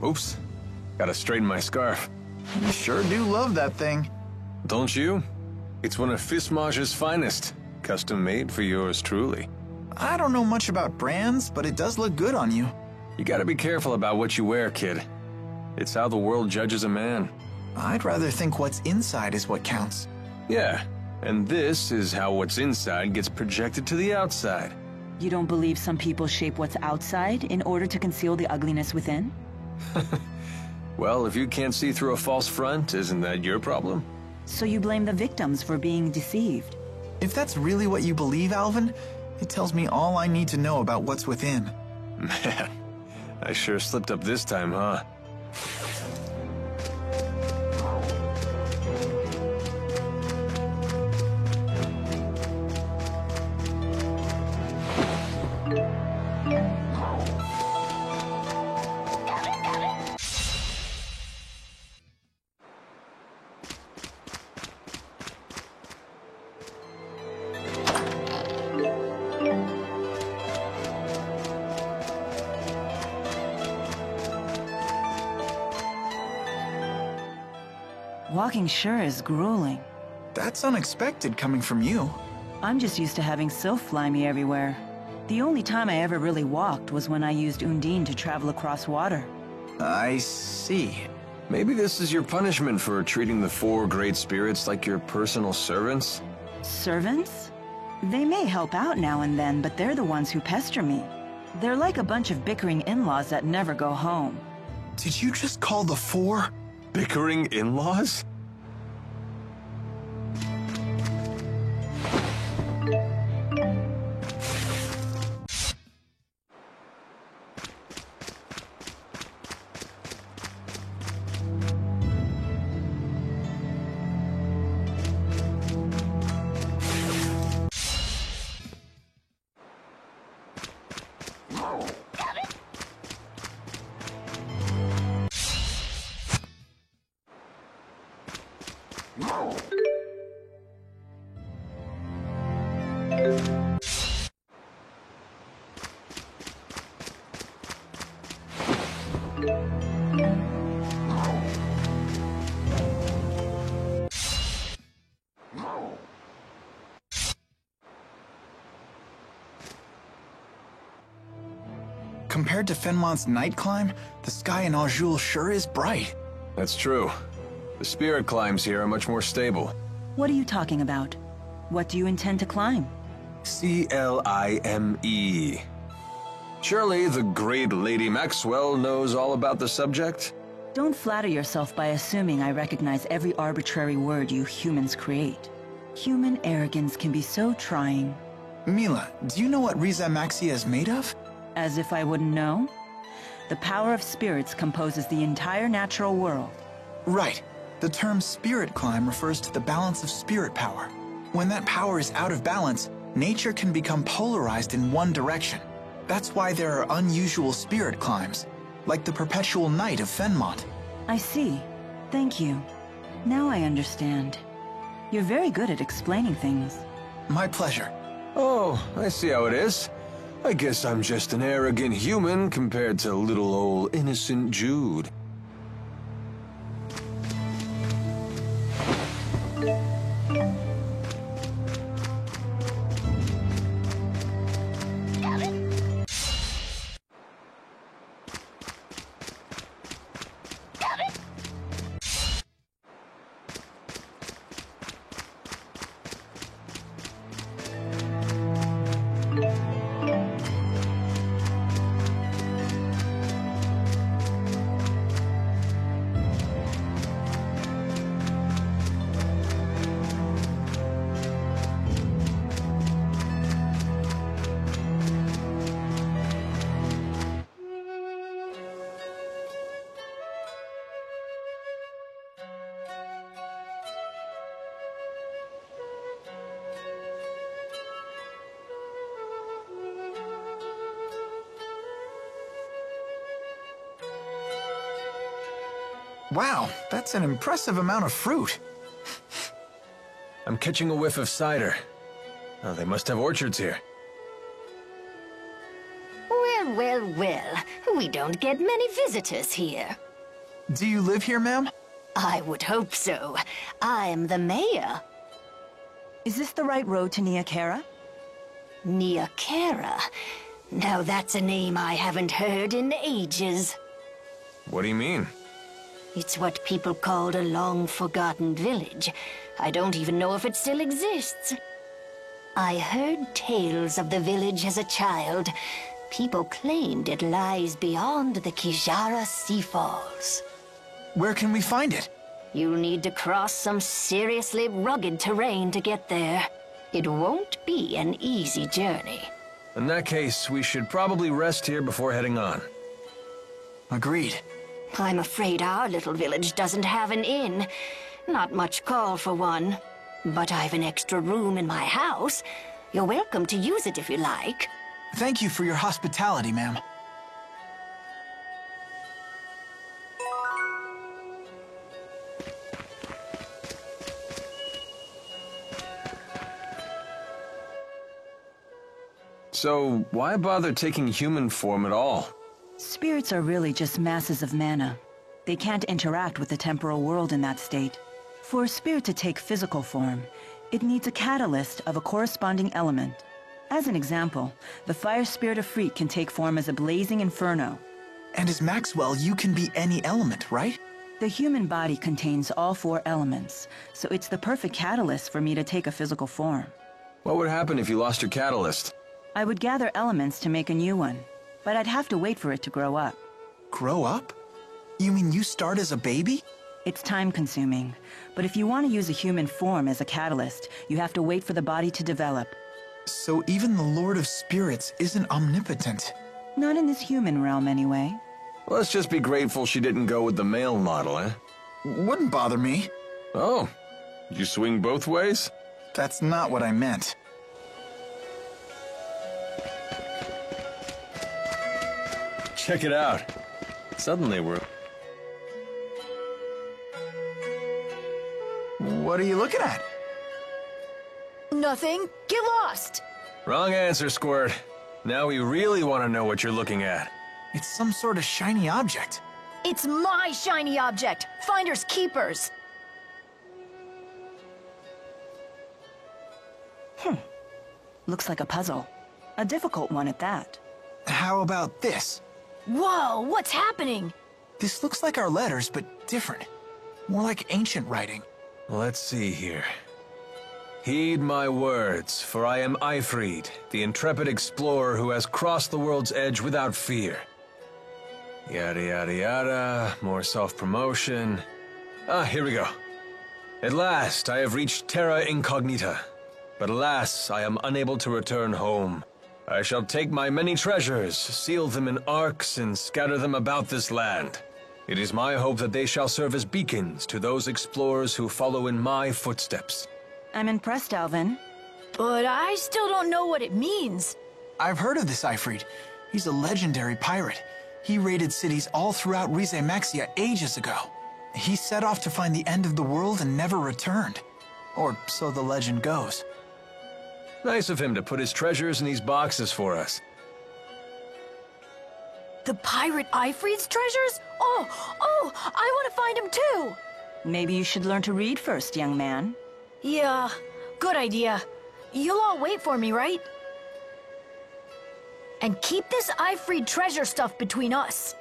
Oops. Gotta straighten my scarf. You sure do love that thing. Don't you? It's one of Fismage's finest. Custom made for yours truly. I don't know much about brands, but it does look good on you. You gotta be careful about what you wear, kid. It's how the world judges a man. I'd rather think what's inside is what counts. Yeah, and this is how what's inside gets projected to the outside. You don't believe some people shape what's outside in order to conceal the ugliness within? Well, if you can't see through a false front, isn't that your problem? So you blame the victims for being deceived? If that's really what you believe, Alvin, it tells me all I need to know about what's within. Man, I sure slipped up this time, huh? Walking sure is grueling. That's unexpected coming from you. I'm just used to having Sylph fly me everywhere. The only time I ever really walked was when I used Undine to travel across water. I see. Maybe this is your punishment for treating the four great spirits like your personal servants? Servants? They may help out now and then, but they're the ones who pester me. They're like a bunch of bickering in-laws that never go home. Did you just call the four? Bickering in-laws? Compared to Fenmont's night climb, the sky in Aujul sure is bright. That's true. The spirit climbs here are much more stable. What are you talking about? What do you intend to climb? C-L-I-M-E. Surely the great Lady Maxwell knows all about the subject? Don't flatter yourself by assuming I recognize every arbitrary word you humans create. Human arrogance can be so trying. Mila, do you know what Riza Maxia is made of? As if I wouldn't know? The power of spirits composes the entire natural world. Right. The term spirit climb refers to the balance of spirit power. When that power is out of balance, nature can become polarized in one direction. That's why there are unusual spirit climbs, like the perpetual night of Fenmont. I see. Thank you. Now I understand. You're very good at explaining things. My pleasure. Oh, I see how it is. I guess I'm just an arrogant human compared to little old innocent Jude. Wow, that's an impressive amount of fruit. I'm catching a whiff of cider. Oh, they must have orchards here. Well, well, well. We don't get many visitors here. Do you live here, ma'am? I would hope so. I'm the mayor. Is this the right road to Nia Khera? Nia Khera. Now that's a name I haven't heard in ages. What do you mean? It's what people called a long-forgotten village. I don't even know if it still exists. I heard tales of the village as a child. People claimed it lies beyond the Kijara Sea Falls. Where can we find it? You'll need to cross some seriously rugged terrain to get there. It won't be an easy journey. In that case, we should probably rest here before heading on. Agreed. I'm afraid our little village doesn't have an inn. Not much call for one. But I've an extra room in my house. You're welcome to use it if you like. Thank you for your hospitality, ma'am. So, why bother taking human form at all? Spirits are really just masses of mana. They can't interact with the temporal world in that state. For a spirit to take physical form, it needs a catalyst of a corresponding element. As an example, the fire spirit of Freak can take form as a blazing inferno. And as Maxwell, you can be any element, right? The human body contains all 4 elements, so it's the perfect catalyst for me to take a physical form. What would happen if you lost your catalyst? I would gather elements to make a new one, but I'd have to wait for it to grow up. Grow up? You mean you start as a baby? It's time-consuming, but if you want to use a human form as a catalyst, you have to wait for the body to develop. So even the Lord of Spirits isn't omnipotent. Not in this human realm, anyway. Let's just be grateful she didn't go with the male model, eh? Wouldn't bother me. Oh, you swing both ways? That's not what I meant. Check it out. Suddenly we're... What are you looking at? Nothing. Get lost! Wrong answer, Squirt. Now we really want to know what you're looking at. It's some sort of shiny object. It's my shiny object! Finders keepers! Looks like a puzzle. A difficult one at that. How about this? Whoa, what's happening? This looks like our letters, but different. More like ancient writing. Let's see here. Heed my words, for I am Aifread, the intrepid explorer who has crossed the world's edge without fear. Yada yada yada, more self-promotion. Here we go. At last, I have reached Terra Incognita. But alas, I am unable to return home. I shall take my many treasures, seal them in arks, and scatter them about this land. It is my hope that they shall serve as beacons to those explorers who follow in my footsteps. I'm impressed, Alvin. But I still don't know what it means. I've heard of this Aifread. He's a legendary pirate. He raided cities all throughout Rize Maxia ages ago. He set off to find the end of the world and never returned. Or so the legend goes. Nice of him to put his treasures in these boxes for us. The pirate Aifread's treasures? Oh, I want to find him too! Maybe you should learn to read first, young man. Yeah, good idea. You'll all wait for me, right? And keep this Aifread treasure stuff between us.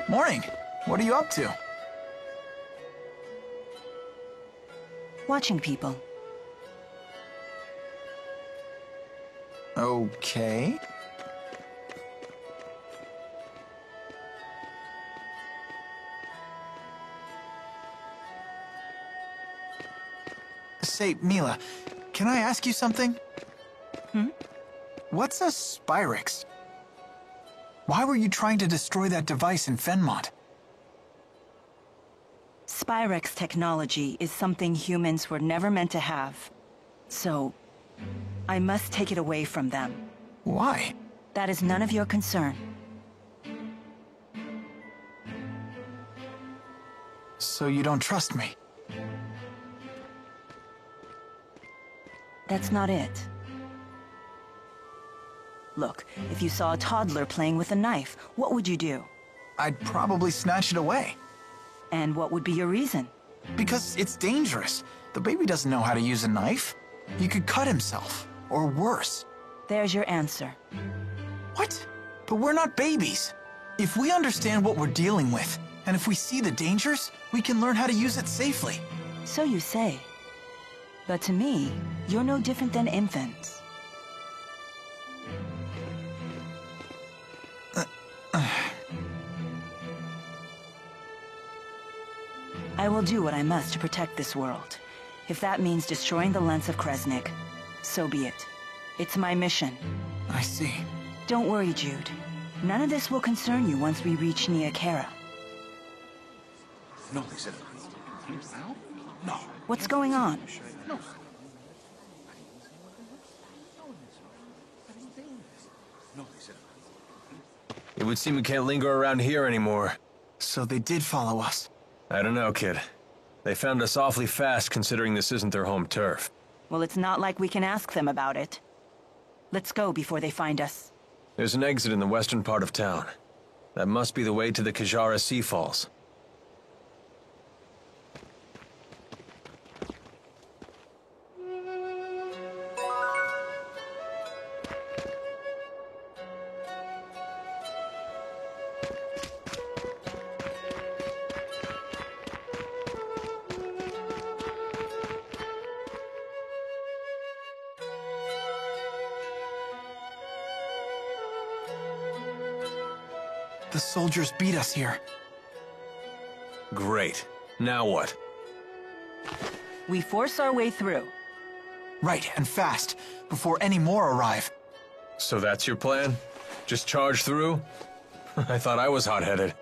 Morning. What are you up to? Watching people. Okay. Say, Mila, can I ask you something? What's a Spyrix? Why were you trying to destroy that device in Fenmont? Spyrix technology is something humans were never meant to have. So, I must take it away from them. Why? That is none of your concern. So you don't trust me? That's not it. Look, if you saw a toddler playing with a knife, what would you do? I'd probably snatch it away. And what would be your reason? Because it's dangerous. The baby doesn't know how to use a knife. He could cut himself, or worse. There's your answer. What? But we're not babies. If we understand what we're dealing with, and if we see the dangers, we can learn how to use it safely. So you say. But to me, you're no different than infants. I will do what I must to protect this world. If that means destroying the lens of Kresnik, so be it. It's my mission. I see. Don't worry, Jude. None of this will concern you once we reach Nia Khera. No, they said no. What's going on? It would seem we can't linger around here anymore. So they did follow us. I don't know, kid. They found us awfully fast considering this isn't their home turf. Well, it's not like we can ask them about it. Let's go before they find us. There's an exit in the western part of town. That must be the way to the Kajara Sea Falls. The soldiers beat us here. Great. Now what? We force our way through. Right, and fast, before any more arrive. So that's your plan? Just charge through? I thought I was hot-headed.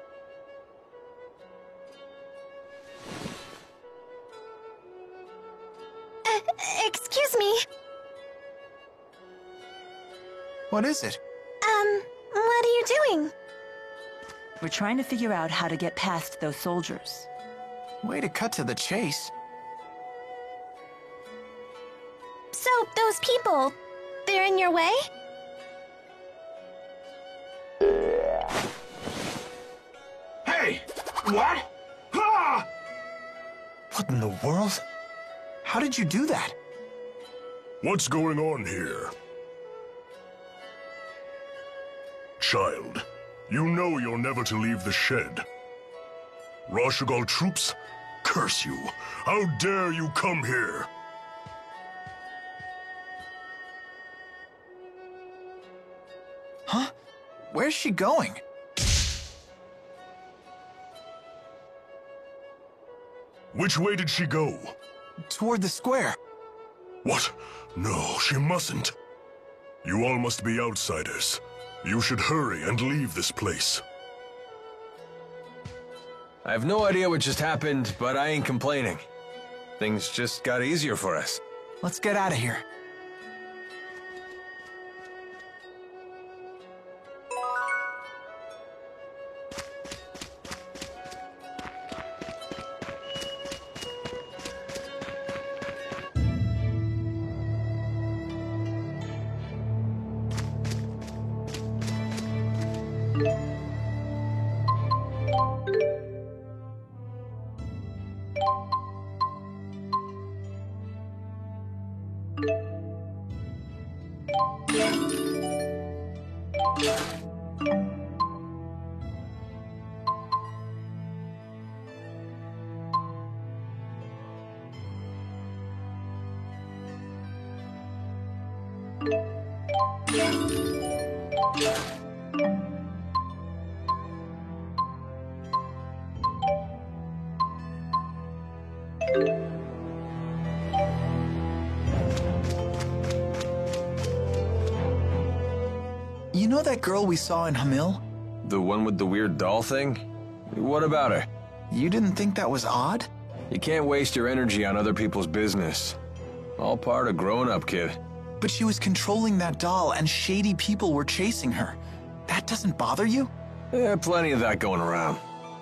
Excuse me. What is it? What are you doing? We're trying to figure out how to get past those soldiers. Way to cut to the chase. So, those people, they're in your way? Hey! What? Ah! What in the world? How did you do that? What's going on here? Child, you know you're never to leave the shed. Rashugal troops? Curse you! How dare you come here? Huh? Where's she going? Which way did she go? Toward the square. What? No, she mustn't. You all must be outsiders. You should hurry and leave this place. I have no idea what just happened, but I ain't complaining. Things just got easier for us. Let's get out of here. You know that girl we saw in Hamil? The one with the weird doll thing? What about her? You didn't think that was odd? You can't waste your energy on other people's business. All part of growing up, kid. But she was controlling that doll and shady people were chasing her. That doesn't bother you? Yeah, plenty of that going around.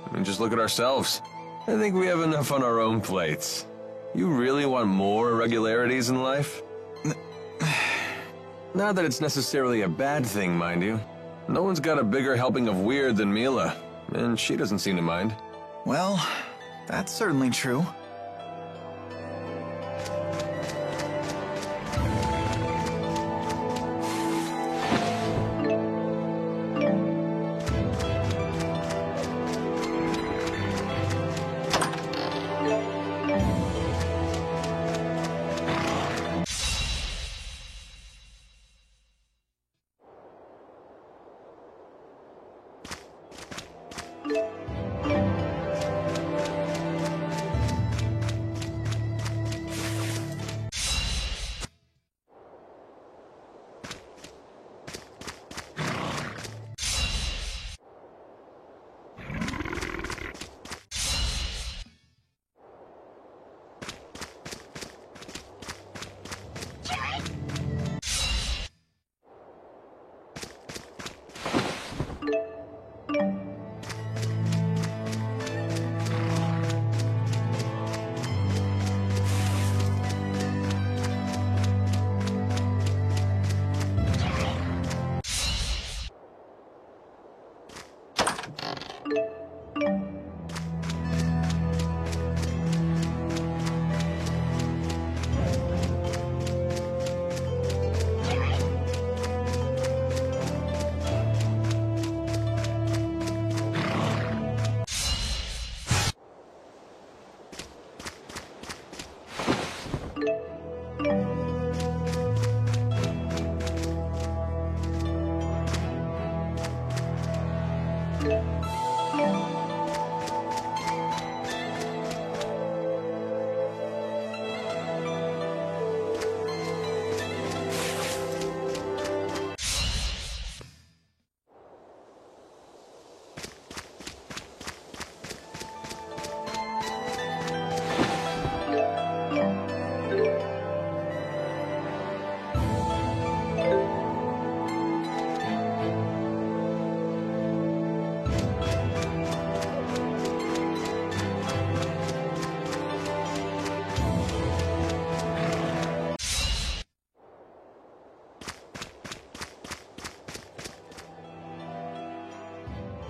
I mean, just look at ourselves. I think we have enough on our own plates. You really want more irregularities in life? Not that it's necessarily a bad thing, mind you. No one's got a bigger helping of weird than Mila, and she doesn't seem to mind. Well, that's certainly true.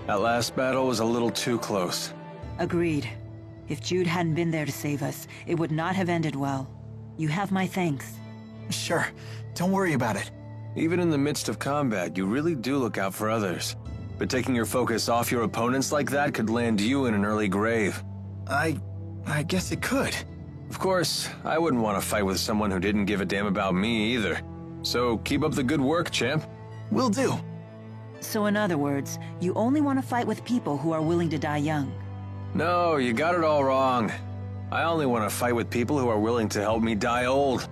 That last battle was a little too close. Agreed. If Jude hadn't been there to save us, it would not have ended well. You have my thanks. Sure, don't worry about it. Even in the midst of combat, you really do look out for others. But taking your focus off your opponents like that could land you in an early grave. I guess it could. Of course, I wouldn't want to fight with someone who didn't give a damn about me either. So keep up the good work, champ. Will do. So in other words, you only want to fight with people who are willing to die young. No, you got it all wrong. I only want to fight with people who are willing to help me die old.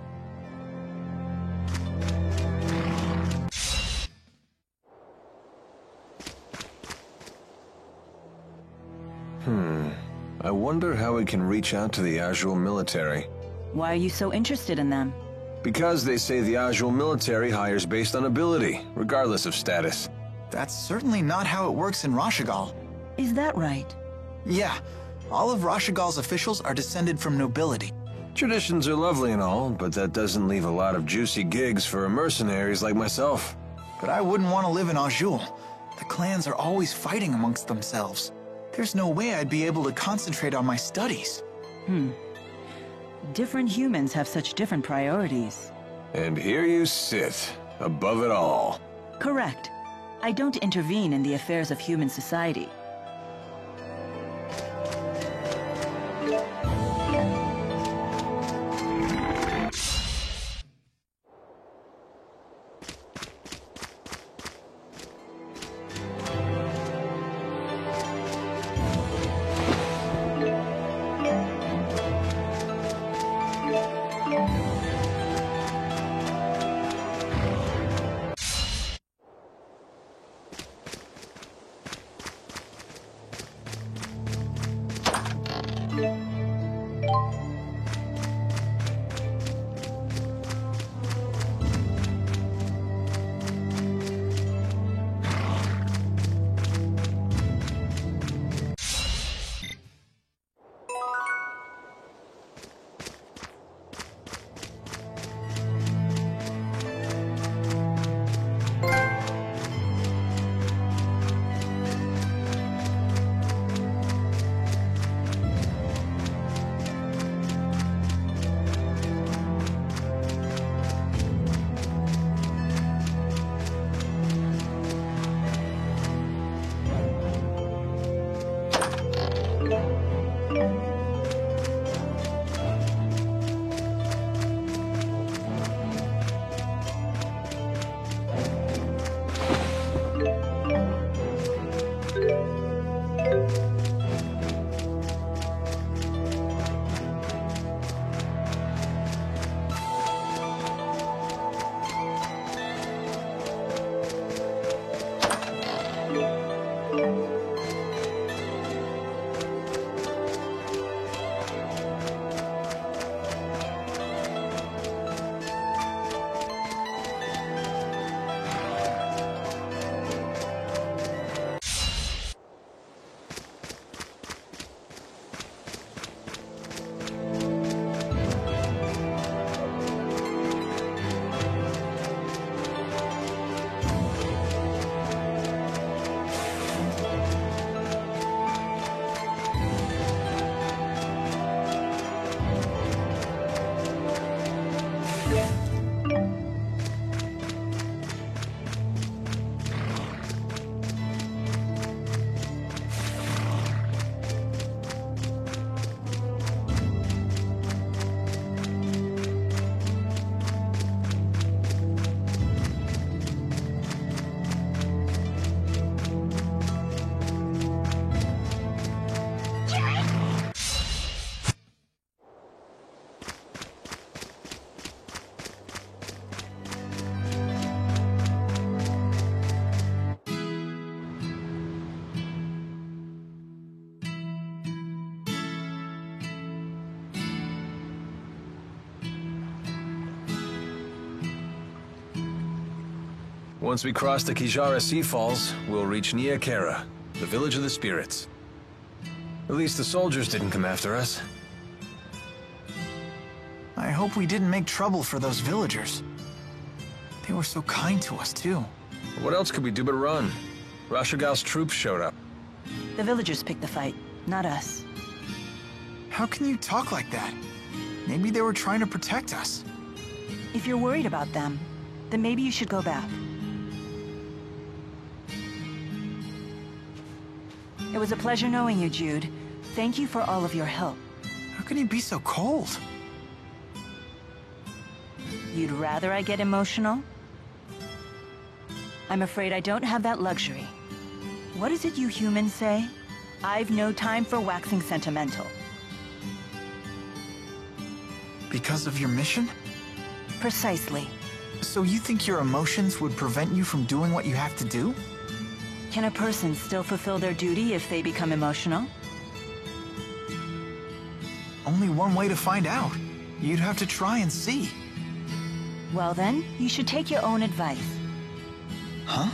I wonder how we can reach out to the Azul military. Why are you so interested in them? Because they say the Azul military hires based on ability, regardless of status. That's certainly not how it works in Rashigal. Is that right? Yeah, all of Rashigal's officials are descended from nobility. Traditions are lovely and all, but that doesn't leave a lot of juicy gigs for mercenaries like myself. But I wouldn't want to live in Azul. The clans are always fighting amongst themselves. There's no way I'd be able to concentrate on my studies. Different humans have such different priorities. And here you sit, above it all. Correct. I don't intervene in the affairs of human society. Once we cross the Kijara Sea Falls, we'll reach Nia Khera, the village of the spirits. At least the soldiers didn't come after us. I hope we didn't make trouble for those villagers. They were so kind to us, too. What else could we do but run? Rashogal's troops showed up. The villagers picked the fight, not us. How can you talk like that? Maybe they were trying to protect us. If you're worried about them, then maybe you should go back. It was a pleasure knowing you, Jude. Thank you for all of your help. How can you be so cold? You'd rather I get emotional? I'm afraid I don't have that luxury. What is it you humans say? I've no time for waxing sentimental. Because of your mission? Precisely. So you think your emotions would prevent you from doing what you have to do? Can a person still fulfill their duty if they become emotional? Only one way to find out. You'd have to try and see. Well then, you should take your own advice. Huh?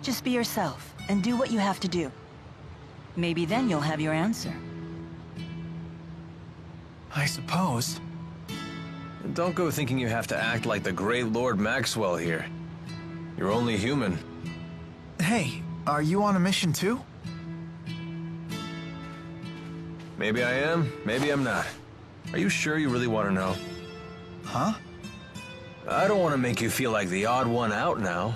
Just be yourself, and do what you have to do. Maybe then you'll have your answer. I suppose. Don't go thinking you have to act like the great Lord Maxwell here. You're only human. Hey, are you on a mission too? Maybe I am, maybe I'm not. Are you sure you really want to know? Huh? I don't want to make you feel like the odd one out now.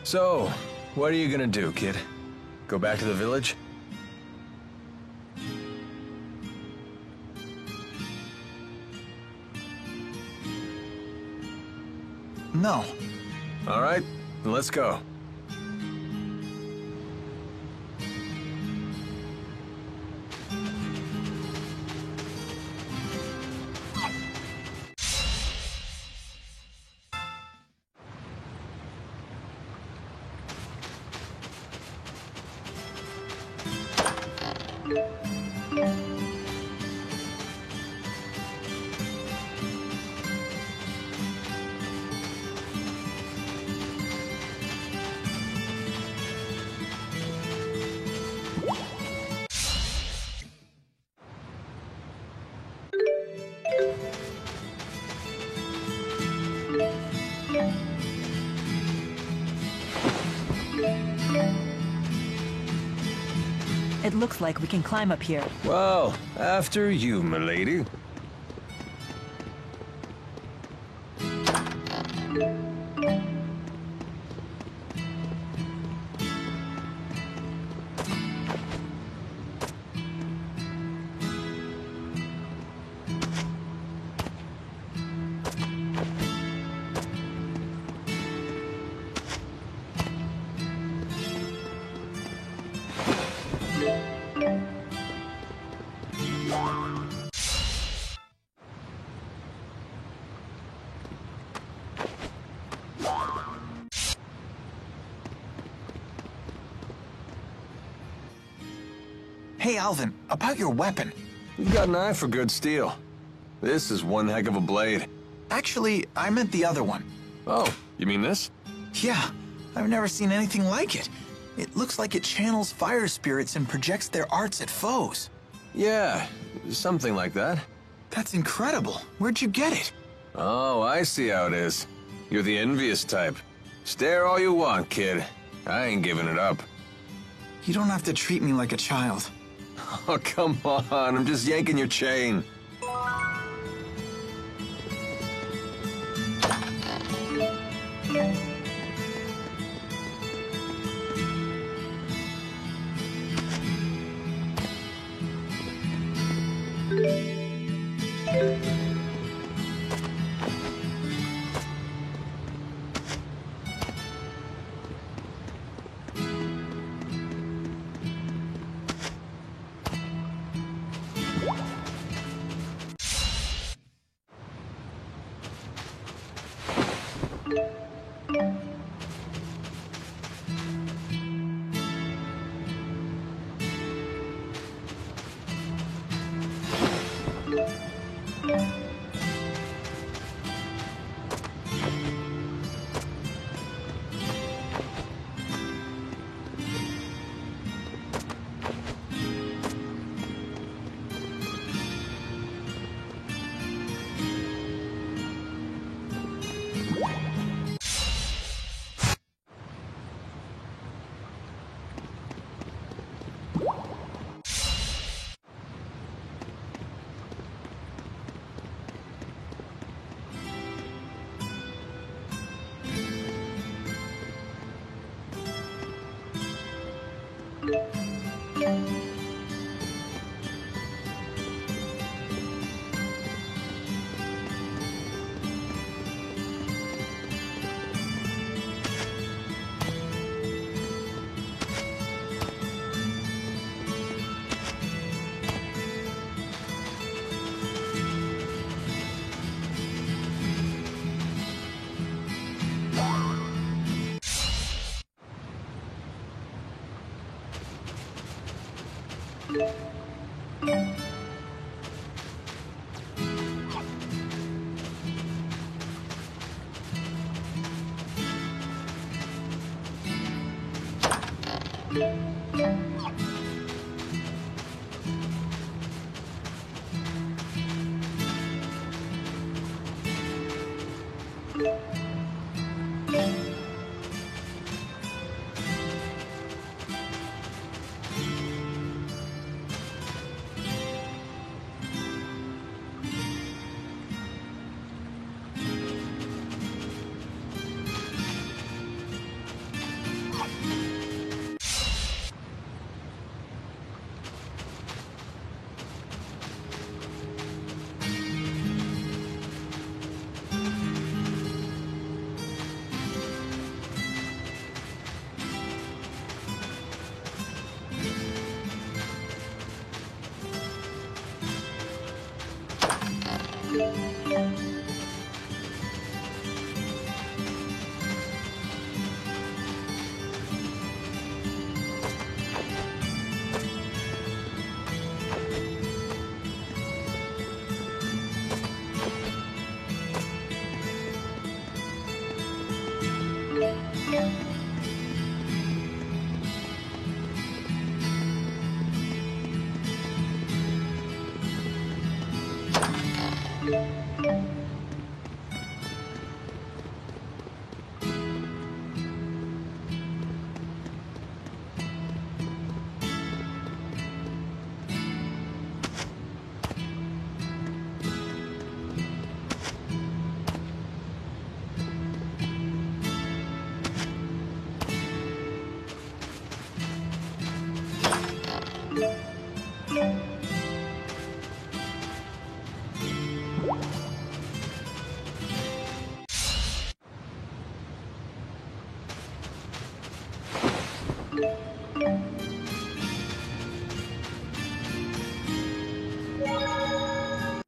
So, what are you gonna do, kid? Go back to the village? No. All right, then let's go. It looks like we can climb up here. Well, after you, milady. Hey, Alvin, about your weapon. You've got an eye for good steel. This is one heck of a blade. Actually, I meant the other one. Oh, you mean this? Yeah, I've never seen anything like it. It looks like it channels fire spirits and projects their arts at foes. Yeah, something like that. That's incredible. Where'd you get it? Oh, I see how it is. You're the envious type. Stare all you want, kid. I ain't giving it up. You don't have to treat me like a child. Oh, come on. I'm just yanking your chain.